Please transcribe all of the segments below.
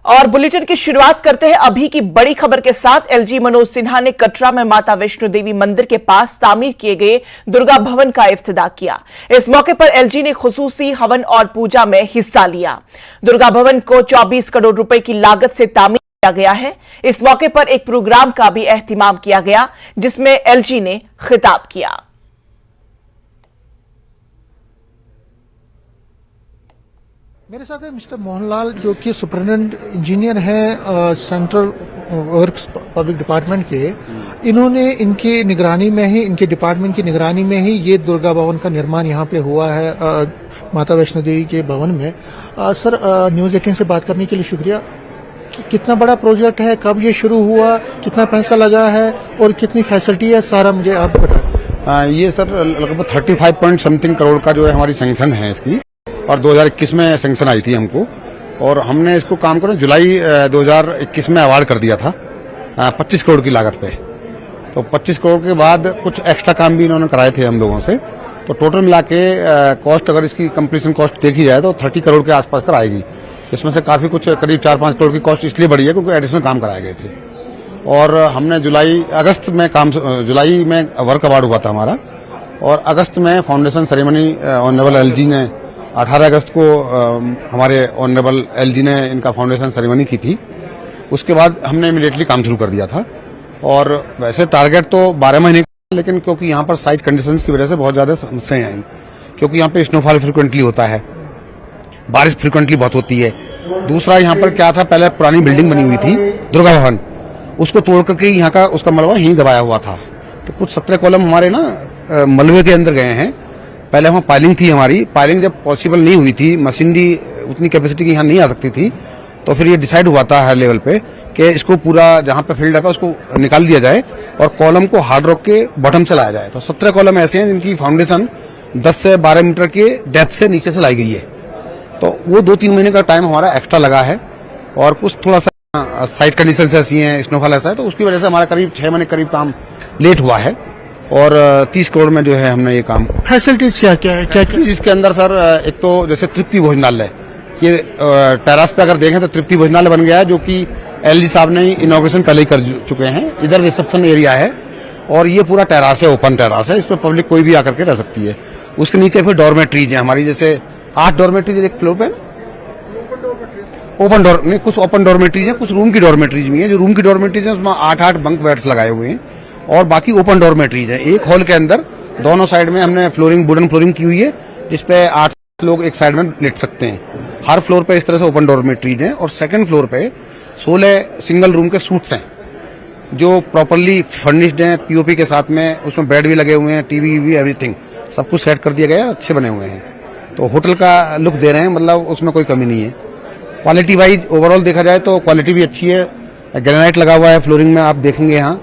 और बुलेटिन की शुरुआत करते हैं अभी की बड़ी खबर के साथ। एलजी मनोज सिन्हा ने कटरा में माता वैष्णो देवी मंदिर के पास तामीर किए गए दुर्गा भवन का इफ्तिताह किया। इस मौके पर एलजी ने खुसूसी हवन और पूजा में हिस्सा लिया। दुर्गा भवन को 24 करोड़ रुपए की लागत से तामीर किया गया है। इस मौके पर एक प्रोग्राम का भी एहतिमाम किया गया, जिसमें एलजी ने खिताब किया। मेरे साथ है मिस्टर मोहनलाल, जो कि सुपरिटेंडेंट इंजीनियर हैं सेंट्रल वर्क्स पब्लिक डिपार्टमेंट के। इन्होंने इनकी निगरानी में ही, इनके डिपार्टमेंट की निगरानी में ही ये दुर्गा भवन का निर्माण यहाँ पे हुआ है माता वैष्णो देवी के भवन में। सर, न्यूज़ 18 से बात करने के लिए शुक्रिया। कितना बड़ा प्रोजेक्ट है, कब ये शुरू हुआ, कितना पैसा लगा है और कितनी फैसिलिटी है, सारा मुझे आप बताएं। ये सर लगभग 35 पॉइंट समथिंग करोड़ का जो है हमारी सैंक्शन है इसकी, और 2021 में सैंक्शन आई थी हमको, और हमने इसको काम करें जुलाई 2021 में अवार्ड कर दिया था 25 करोड़ की लागत पे। तो 25 करोड़ के बाद कुछ एक्स्ट्रा काम भी इन्होंने कराए थे हम लोगों से। तो टोटल मिला के कॉस्ट, अगर इसकी कंप्लीशन कॉस्ट देखी जाए तो 30 करोड़ के आसपास कर आएगी। इसमें से काफी कुछ करीब 4-5 करोड़ की कॉस्ट इसलिए बढ़ी है क्योंकि एडिशनल काम कराए गए थे। और हमने जुलाई में वर्क अवार्ड हुआ था हमारा, और अगस्त में फाउंडेशन सेरेमनी ऑनरेबल एलजी ने 18 अगस्त को हमारे ऑनरेबल एलजी ने इनका फाउंडेशन सेरेमनी की थी। उसके बाद हमने इमीडिएटली काम शुरू कर दिया था। और वैसे टारगेट तो 12 महीने का, लेकिन क्योंकि यहाँ पर साइट कंडीशंस की वजह से बहुत ज्यादा समस्याएं आई, क्योंकि यहाँ पे स्नोफॉल फ्रिक्वेंटली होता है, बारिश फ्रिक्वेंटली बहुत होती है। दूसरा, यहाँ पर क्या था, पहले पुरानी बिल्डिंग बनी हुई थी दुर्गा भवन, उसको तोड़ करके यहाँ का उसका मलबा यहीं दबाया हुआ था। तो कुछ 17 कॉलम हमारे ना मलबे के अंदर गए हैं। पहले वहाँ पाइलिंग थी हमारी, पाइलिंग जब पॉसिबल नहीं हुई थी, मशीनरी उतनी कैपेसिटी की यहाँ नहीं आ सकती थी, तो फिर ये डिसाइड हुआ था हाई लेवल पे कि इसको पूरा जहाँ पे फील्ड है उसको निकाल दिया जाए और कॉलम को हार्ड रॉक के बॉटम से लाया जाए। तो 17 कॉलम ऐसे हैं जिनकी फाउंडेशन 10 से 12 मीटर के डेप्थ से नीचे से लाई गई है। तो वो 2-3 महीने का टाइम हमारा एक्स्ट्रा लगा है, और कुछ थोड़ा सा साइट कंडीशन ऐसी हैं, स्नोफॉल ऐसा है, तो उसकी वजह से हमारा करीब 6 महीने करीब काम लेट हुआ है। और 30 करोड़ में जो है हमने ये काम। फैसिलिटीज क्या है? क्या इसके अंदर सर, एक तो जैसे तृप्ति भोजनालय, ये टेरास पे अगर देखें तो तृप्ति भोजनालय बन गया है, जो कि एलजी साहब ने इनॉग्रेशन पहले ही कर चुके हैं। इधर रिसेप्शन एरिया है, और ये पूरा टेरास है, ओपन टेरास है, इस पर पब्लिक कोई भी आकर के रह सकती है। उसके नीचे फिर डॉर्मेट्रीज है हमारी, जैसे 8 डॉर्मेट्रीज एक फ्लोर पे, ओपन डोर नहीं, कुछ ओपन डॉर्मेट्रीज है, कुछ रूम की डॉर्मेट्रीज भी है। जो रूम की डॉर्मेट्रीज है उसमें 8-8 बंक बेड्स लगाए हुए हैं, और बाकी ओपन डॉर्मेट्रीज है। एक हॉल के अंदर दोनों साइड में हमने फ्लोरिंग, वुडन फ्लोरिंग की हुई है, जिसपे 8 लोग एक साइड में लेट सकते हैं। हर फ्लोर पे इस तरह से ओपन डॉर्मेट्रीज हैं, और सेकंड फ्लोर पे 16 सिंगल रूम के सूट्स हैं जो प्रॉपरली फर्निश्ड हैं, पीओपी के साथ में। उसमें बेड भी लगे हुए हैं, टीवी भी, एवरीथिंग सब कुछ सेट कर दिया गया है, अच्छे बने हुए हैं। तो होटल का लुक दे रहे हैं, मतलब उसमें कोई कमी नहीं है। क्वालिटी वाइज ओवरऑल देखा जाए तो क्वालिटी भी अच्छी है। ग्रेनाइट लगा हुआ है फ्लोरिंग में, आप देखेंगे यहाँ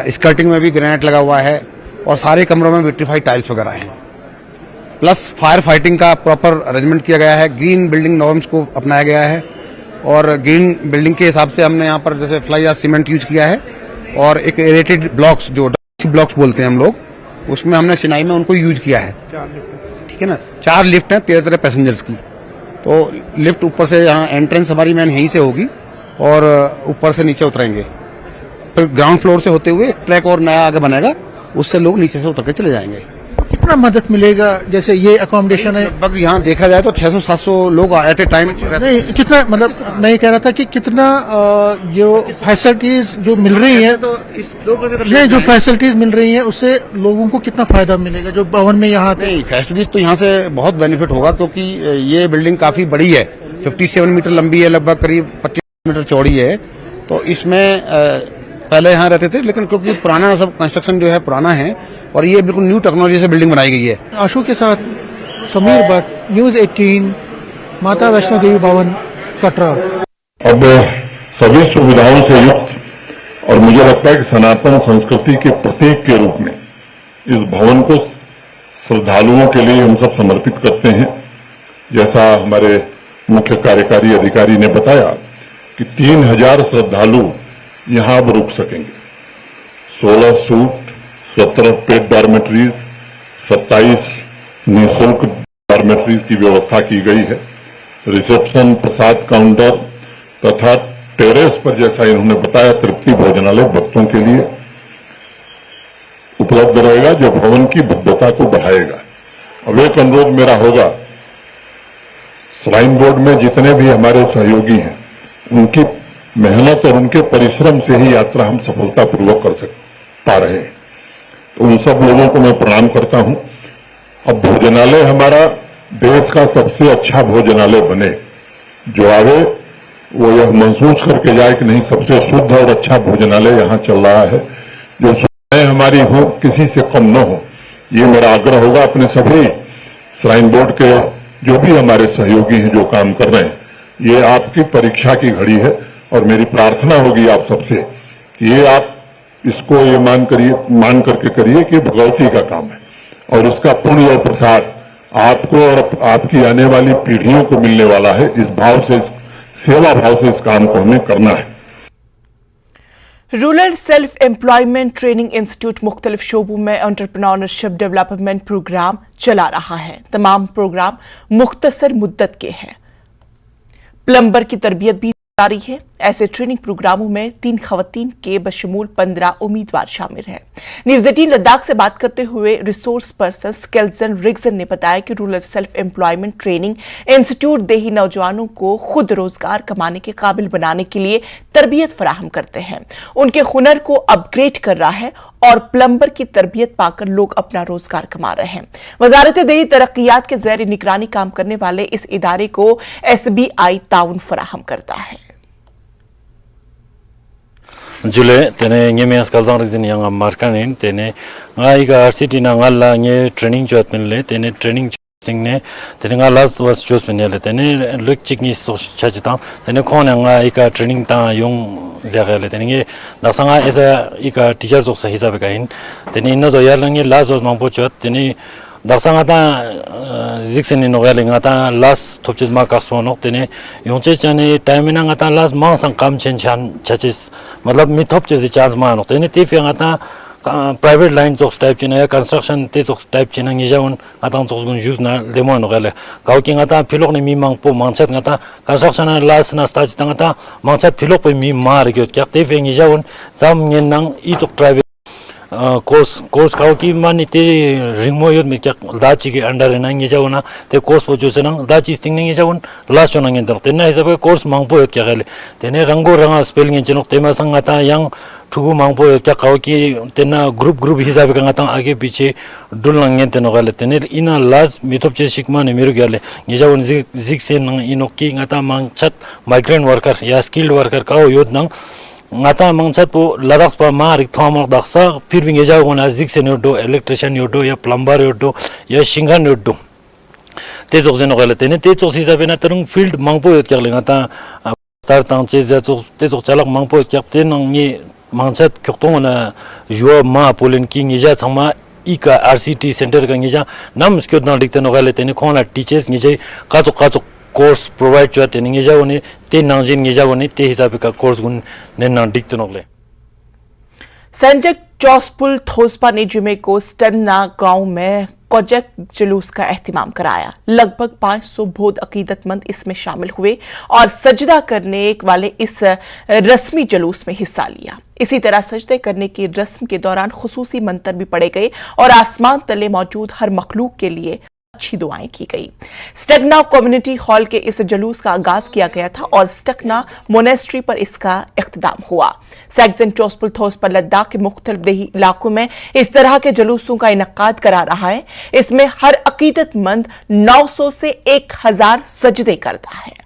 स्कर्टिंग में भी ग्रेनाइट लगा हुआ है, और सारे कमरों में विट्रीफाइड टाइल्स वगैरह हैं। प्लस फायर फाइटिंग का प्रॉपर अरेंजमेंट किया गया है, ग्रीन बिल्डिंग नॉर्म्स को अपनाया गया है, और ग्रीन बिल्डिंग के हिसाब से हमने यहाँ पर जैसे फ्लाई या सीमेंट यूज किया है, और एक एरेटेड ब्लॉक्स, जो ब्लॉक्स बोलते हैं हम लोग, उसमें हमने चिनाई में उनको यूज किया है। ठीक है ना। 4 लिफ्ट हैं 13 पैसेंजर्स की। तो लिफ्ट ऊपर से, यहाँ एंट्रेंस हमारी मैन यहीं से होगी, और ऊपर से नीचे उतरेंगे, फिर ग्राउंड फ्लोर से होते हुए ट्रैक और नया आगे बनेगा, उससे लोग नीचे से उतर के चले जाएंगे। कितना मदद मिलेगा? जैसे ये अकोमोडेशन है, लगभग यहाँ देखा जाए तो 600-700 लोग एट ए टाइम। नहीं, कितना, मतलब मैं ये कह रहा था कि कितना जो फैसिलिटीज जो मिल रही है, तो इस नहीं, जो फैसिलिटीज मिल रही है उससे लोगों को कितना फायदा मिलेगा जो भवन में यहाँ आते? नहीं, फैसिलिटीज तो यहाँ से बहुत बेनिफिट होगा, क्योंकि ये बिल्डिंग काफी बड़ी है, 57 मीटर लंबी है, लगभग करीब 25 मीटर चौड़ी है। तो इसमें पहले यहाँ रहते थे, लेकिन क्योंकि पुराना सब कंस्ट्रक्शन जो है पुराना है, और ये बिल्कुल न्यू टेक्नोलॉजी से बिल्डिंग बनाई गई है। आशु के साथ समीर भट्ट, न्यूज़ 18, माता वैष्णो देवी भवन, कटरा। अब सभी सुविधाओं से युक्त, और मुझे लगता है कि सनातन संस्कृति के प्रतीक के रूप में इस भवन को श्रद्धालुओं के लिए हम सब समर्पित करते हैं। जैसा हमारे मुख्य कार्यकारी अधिकारी ने बताया कि 3000 श्रद्धालु यहां अब रुक सकेंगे। 16 सूट, 17 पेड डॉर्मेट्रीज, 27 निःशुल्क डॉर्मेट्रीज की व्यवस्था की गई है। रिसेप्शन, प्रसाद काउंटर, तथा टेरेस पर जैसा इन्होंने बताया तृप्ति भोजनालय भक्तों के लिए उपलब्ध रहेगा, जो भवन की भव्यता को बढ़ाएगा। अब एक अनुरोध मेरा होगा, श्राइन बोर्ड में जितने भी हमारे सहयोगी हैं, उनकी मेहनत और उनके परिश्रम से ही यात्रा हम सफलतापूर्वक कर पा रहे हैं, तो उन सब लोगों को मैं प्रणाम करता हूं। अब भोजनालय हमारा देश का सबसे अच्छा भोजनालय बने, जो आगे वो यह महसूस करके जाए कि नहीं, सबसे शुद्ध और अच्छा भोजनालय यहां चल रहा है, जो सुविधाएं हमारी हो किसी से कम न हो, ये मेरा आग्रह होगा अपने सभी श्राइन बोर्ड के जो भी हमारे सहयोगी हैं जो काम कर रहे हैं। ये आपकी परीक्षा की घड़ी है और मेरी प्रार्थना होगी आप सबसे कि ये आप इसको ये मान करके करिए कि भगवती का काम है और इसका पुण्य और प्रसाद आपको और आपकी आने वाली पीढ़ियों को मिलने वाला है। इस भाव से, इस सेवा भाव से इस काम को हमें करना है। Rural self employment training institute मुख्तलिफ शोबों में एंटरप्रेन्योरशिप डेवलपमेंट प्रोग्राम चला रहा है। तमाम प्रोग्राम मुख्तसर मुद्दत के हैं। प्लम्बर की तरबियत भी जारी है। ऐसे ट्रेनिंग प्रोग्रामों में 3 खवातीन के बशमूल 15 उम्मीदवार शामिल हैं। न्यूज़ 18 लद्दाख से बात करते हुए रिसोर्स पर्सन स्केल्जन रिग्जन ने बताया कि rural self employment training institute देही नौजवानों को खुद रोजगार कमाने के काबिल बनाने के लिए तरबियत फराहम करते हैं, उनके हुनर को अपग्रेड कर रहा है और प्लम्बर की तरबियत पाकर लोग अपना रोजगार कमा रहे हैं। वजारत देही तरक्कियात के ज़ेर निगरानी काम करने वाले इस इदारे को SBI ताउन फराहम करता है। जुले तेने ये में स्कल्जन region yang markanin tene ngai ga RCT na ngalla nge training jot minle tene training thing ne tene ngala was jos minle tene look chikni so chachita tene khona ngai ka training ta yung zagale tene nge dasanga esa ika teacher jok sa hisabe kain tene inno do yalange las was mangpo chot tene dasanga ta ziksen no gale ngata las thopchis ma kasmono tene yongche chane time na ngata las ma sang kam chen chan chachis matlab mi thopche ji chance ma no tene te fi ngata private line jok type chena construction te jok type chena ngi jaun atang jok gun use na demo no gale kau ki ngata philok ni mi mang po mangchat ngata construction las na stage ta ngata mangchat philok pe mi mar gyot kyak te fi ngi jaun sam ngen nang I jok private course खाओ कि मानी ते रिंगमो योद में क्या दाची के under है ना ये जाओ ना ते कोर्स पोजो से ना दाची स्टिंग नहीं ये जाओ लास्ट जो ना ये तो तेना हिसाब के कोर्स मांगपो योद क्या कहले तेने रंगो रंगा स्पेलिंग ये चलो तेमा संगाता yang ठुगु मांगपो योद क्या खाओ कि तेना ग्रुप हिसाब के गाता आगे पीछे डुल नंगे तेनो कहले तेने इना लास्ट मिथोप चे शिकमा ने मेरे कहले ये जाओ जिक से ना इनो की गाता मांगचत माइग्रेंट वर्कर या स्किल्ड वर्कर का योद ना ngata mangchat po ladak pa marik thomok daksa phir binge jaw gona ziksen yodo electrician yodo ya plumber yodo ya shingan yodo te jok jeno gale tene te jok hisabe na tarung field mangpo yot kyakle ngata star tang che ja jok te jok chalak mangpo kyak te nang ni mangchat kyoktong na yo ma polen king ja thama ika RCT center ka ngi ja nam skyo na dikte no gale tene khona teachers ngi je ka to course provide चुआ training ये जाओ ने ते नाजिन ये जाओ ने ते हिसाब का कोर्स गुन ने ना दिक्कत नगले संजय चौसपुल थोसपा ने जुमे को स्टन्ना गांव में कोजक जुलूस का एहतिमाम कराया। लगभग 500 बौद्ध अकीदतमंद इसमें शामिल हुए और सजदा करने वाले इस रस्मी जुलूस में हिस्सा लिया। इसी तरह सजदे करने की रस्म के दौरान खुसूसी मंतर भी पढ़े गए और आसमान तले मौजूद हर मखलूक के लिए अच्छी दुआएं की गई। स्टगना कम्युनिटी हॉल के इस जुलूस का आगाज किया गया था और स्टगना मोनेस्ट्री पर इसका इख्तिताम हुआ। सैक्सन चौसपुल थोसपा लद्दाख के मुख्तलिफ देही इलाकों में इस तरह के जुलूसों का इनकाद करा रहा है। इसमें हर अकीदतमंद 900 से 1000 सजदे करता है।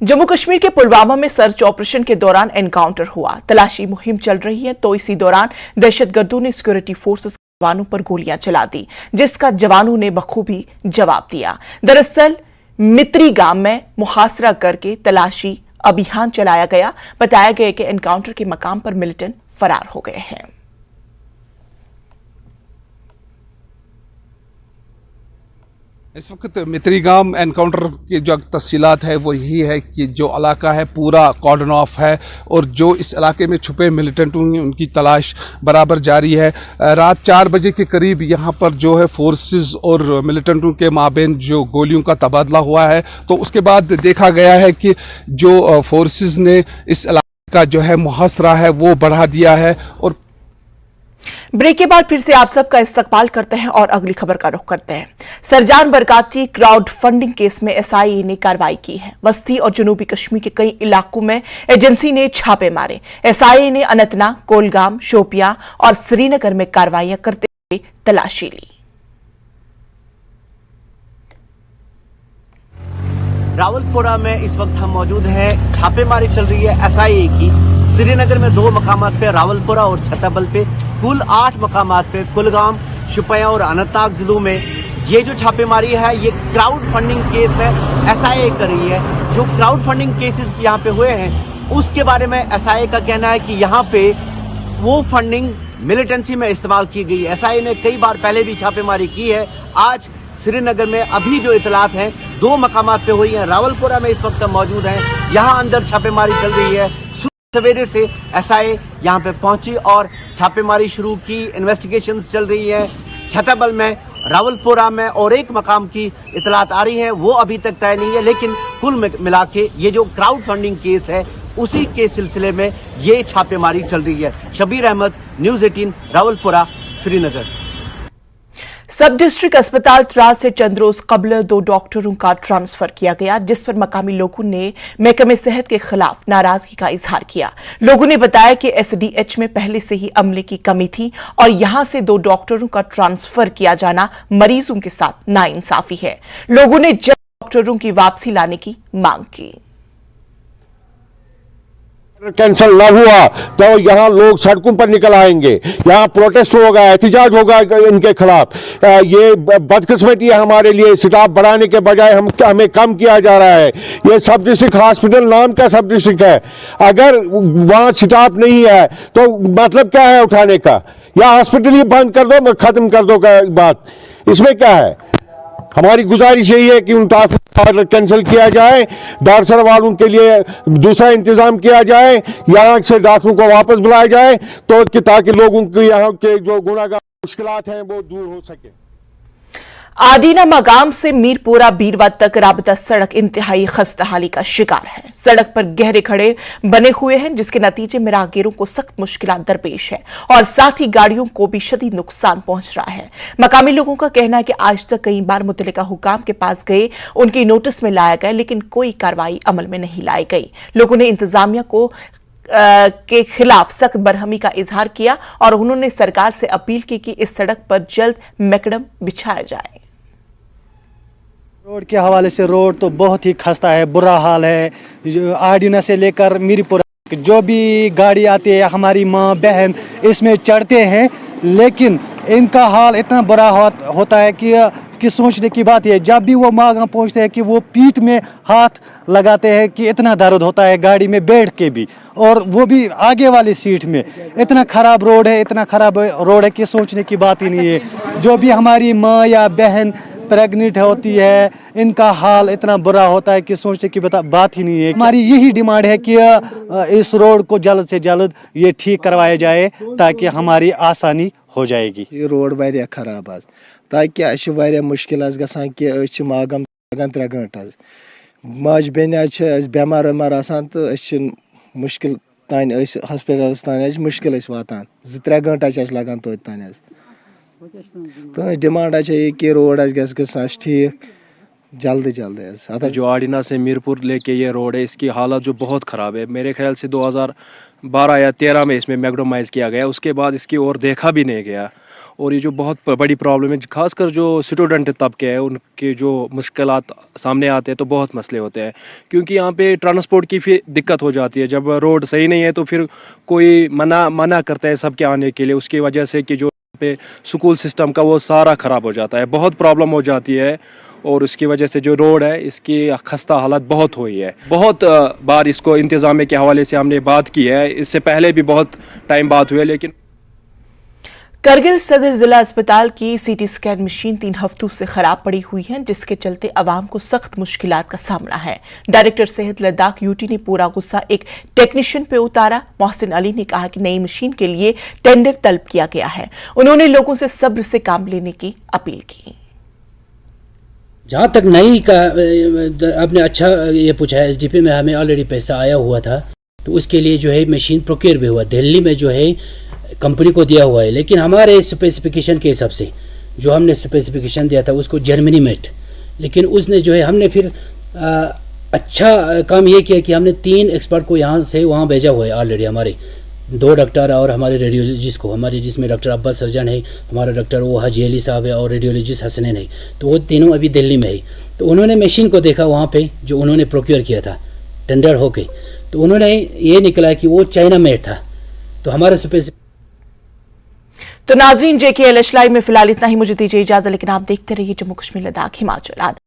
जम्मू कश्मीर के पुलवामा में सर्च ऑपरेशन के दौरान एनकाउंटर हुआ। तलाशी मुहिम चल रही है तो इसी दौरान दहशतगर्दों ने सिक्योरिटी फोर्सेस के जवानों पर गोलियां चला दी, जिसका जवानों ने बखूबी जवाब दिया। दरअसल मित्री गांव में मुहासरा करके तलाशी अभियान चलाया गया। बताया गया कि एनकाउंटर के मकाम पर मिलिटेंट फरार हो गए हैं। इस वक्त मित्रीगाम एनकाउंटर की जो तफसीलात है वो यही है कि जो इलाका है पूरा कॉर्डन ऑफ है और जो इस इलाके में छुपे मिलिटेंट हैं उनकी तलाश बराबर जारी है। रात 4 बजे के करीब यहाँ पर जो है फोर्सेस और मिलिटेंटों के माबेन जो गोलियों का तबादला हुआ है, तो उसके बाद देखा गया है कि जो फोर्सेस ने इस इलाके का जो है मुहासरा है वो बढ़ा दिया है। और ब्रेक के बाद फिर से आप सबका इस्तकबाल करते हैं और अगली खबर का रुख करते हैं। Sir John Barkati crowd funding case में एसआईए ने कार्रवाई की है। वस्ती और जनूबी कश्मीर के कई इलाकों में एजेंसी ने छापे मारे। एसआईए ने अनंतनाग, कोलगाम, शोपियां और श्रीनगर में कार्रवाइयां करते हुए तलाशी ली। रावलपुरा में इस वक्त हम मौजूद हैं। छापेमारी चल रही है एसआईए की। श्रीनगर में 2 मकामात पे, रावलपुरा और छतरबल पे, कुल 8 मकामात पे, कुलगाम, शोपियां और अनंतनाग जिलों में ये जो छापेमारी है ये क्राउड फंडिंग केस में एसआईए कर रही है। जो क्राउड फंडिंग केसेस यहाँ पे हुए हैं उसके बारे में एसआईए का कहना है कि यहाँ पे वो फंडिंग मिलिटेंसी में इस्तेमाल की गई है। एसआईए ने कई बार पहले भी छापेमारी की है। आज श्रीनगर में अभी जो इतलात हैं 2 मकामात पे हुई हैं। रावलपुरा में इस वक्त हम मौजूद हैं। यहाँ अंदर छापेमारी चल रही है। सवेरे से एसआईए यहाँ पे पहुंची और छापेमारी शुरू की। इन्वेस्टिगेशंस चल रही है। छतरबल में, रावलपुरा में और एक मकाम की इतलात आ रही हैं, वो अभी तक तय नहीं है। लेकिन कुल मिला के ये जो क्राउड फंडिंग केस है उसी के सिलसिले में ये छापेमारी चल रही है। शबीर अहमद, न्यूज़ 18, रावलपुरा, श्रीनगर। सब डिस्ट्रिक्ट अस्पताल त्राल से चंद रोज कबल 2 डॉक्टरों का ट्रांसफर किया गया, जिस पर मकामी लोगों ने महकमे सेहत के खिलाफ नाराजगी का इजहार किया। लोगों ने बताया कि एसडीएच में पहले से ही अमले की कमी थी और यहां से 2 डॉक्टरों का ट्रांसफर किया जाना मरीजों के साथ नाइंसाफी है। लोगों ने जल्द डॉक्टरों की वापसी लाने की मांग की। कैंसिल ना हुआ तो यहाँ लोग सड़कों पर निकल आएंगे, यहाँ प्रोटेस्ट होगा, एहतजाज होगा इनके खिलाफ। ये बदकिस्मती है हमारे लिए। स्टाफ बढ़ाने के बजाय हमें कम किया जा रहा है। ये सब डिस्ट्रिक्ट हॉस्पिटल नाम का सब डिस्ट्रिक्ट है। अगर वहाँ स्टाफ नहीं है तो मतलब क्या है उठाने का? या हॉस्पिटल ही बंद कर दो, खत्म कर दो का बात, इसमें क्या है? हमारी गुजारिश यही है कि उनका ऑर्डर कैंसिल किया जाए, डारसर वालों के लिए दूसरा इंतजाम किया जाए, यहाँ से डॉक्टरों को वापस बुलाया जाए तो कि ताकि लोगों के यहाँ के जो गुनाहगार मुश्किलात हैं वो दूर हो सके। आदीना मकाम से मीरपुरा बीरवा तक राबता सड़क इंतहाई खस्ताहाली का शिकार है। सड़क पर गहरे खड़े बने हुए हैं, जिसके नतीजे में राहगीरों को सख्त मुश्किलात दरपेश है और साथ ही गाड़ियों को भी शदीद नुकसान पहुंच रहा है। मकामी लोगों का कहना है कि आज तक कई बार मुतल्लिका हुकाम के पास गए, उनकी नोटिस में लाया गया, लेकिन कोई कार्रवाई अमल में नहीं लाई गई। लोगों ने इंतजामिया को के खिलाफ सख्त बरहमी का इजहार किया और उन्होंने सरकार से अपील की कि इस सड़क पर जल्द मैकडम बिछाया जाए। रोड के हवाले से रोड तो बहुत ही खस्ता है, बुरा हाल है। आडीना से लेकर मीरपुरा जो भी गाड़ी आती है, हमारी माँ बहन इसमें चढ़ते हैं, लेकिन इनका हाल इतना बुरा होता है कि सोचने की बात है। जब भी वो माँ पहुँचते हैं कि वो पीठ में हाथ लगाते हैं कि इतना दर्द होता है गाड़ी में बैठ के भी, और वो भी आगे वाली सीट में। इतना ख़राब रोड है, इतना ख़राब रोड है कि सोचने की बात ही नहीं है। जो भी हमारी माँ या बहन प्रेग्नेंट होती है, इनका हाल इतना बुरा होता है कि सोचने की बात ही नहीं है। हमारी यही डिमांड है कि इस रोड को जल्द से जल्द ये ठीक करवाया जाए ताकि हमारी आसानी हो जाएगी। ये रोड वारिया खराब आज, ताकि अश वारिया मुश्किल गसान कि मागम लगन 3 घंटे माज बेन बेमार वेमार आसान तो मुश्किल तान हॉस्पिटल तान मुश्किल वातान 2-3 घंटे लगान तो तान। तो डिमांड ये कि रोड गसा ठीक जल्द जल्द। जो आडीना से मीरपुर लेके ये रोड है, इसकी हालत जो बहुत ख़राब है। मेरे ख्याल से 2012 या 13 में इसमें मैगडोमाइज़ किया गया, उसके बाद इसकी ओर देखा भी नहीं गया। और ये जो बहुत बड़ी प्रॉब्लम है, खासकर जो स्टूडेंट तबके है उनके जो मुश्किलात सामने आते हैं तो बहुत मसले होते हैं, क्योंकि यहाँ पे ट्रांसपोर्ट की फिर दिक्कत हो जाती है। जब रोड सही नहीं है तो फिर कोई मना करता है सबके आने के लिए, उसकी वजह से कि जो पे स्कूल सिस्टम का वो सारा ख़राब हो जाता है, बहुत प्रॉब्लम हो जाती है। और उसकी वजह से जो रोड है इसकी खस्ता हालत बहुत हुई है। बहुत बार इसको इंतज़ाम के हवाले से हमने बात की है, इससे पहले भी बहुत टाइम बात हुई है, लेकिन करगिल सदर जिला अस्पताल की सीटी स्कैन मशीन 3 हफ्तों से खराब पड़ी हुई है, जिसके चलते अवाम को सख्त मुश्किलात का सामना है। डायरेक्टर सेहत लद्दाख यूटी ने पूरा गुस्सा एक टेक्नीशियन पे उतारा। मोहसिन अली ने कहा कि नई मशीन के लिए टेंडर तलब किया गया है। उन्होंने लोगों से सब्र से काम लेने की अपील की। जहाँ तक नई का आपने अच्छा ये पूछा है, एसडीपी में हमें ऑलरेडी पैसा आया हुआ था, तो उसके लिए जो है मशीन प्रोक्योर भी हुआ, दिल्ली में जो है कंपनी को दिया हुआ है। लेकिन हमारे स्पेसिफिकेशन के हिसाब से जो हमने स्पेसिफिकेशन दिया था उसको जर्मनी मेड, लेकिन उसने जो है हमने फिर अच्छा काम ये किया कि हमने 3 एक्सपर्ट को यहाँ से वहाँ भेजा हुआ है ऑलरेडी, हमारे 2 डॉक्टर और हमारे रेडियोलॉजिस्ट को, हमारे जिसमें डॉक्टर अब्बास सर्जन है, हमारा डॉक्टर वो हाजी अली साहब है और रेडियोलॉजिस्ट हसनैन है, तो वो तीनों अभी दिल्ली में है। तो उन्होंने मशीन को देखा वहाँ पे जो उन्होंने प्रोक्योर किया था टेंडर होके, तो उन्होंने ये निकला कि वो चाइना मेड था। तो हमारा तो नाजरीन, JKLH लाइव में फिलहाल इतना ही। मुझे दीजिए इजाजत, लेकिन आप देखते रहिए जम्मू कश्मीर लद्दाख हिमाचल।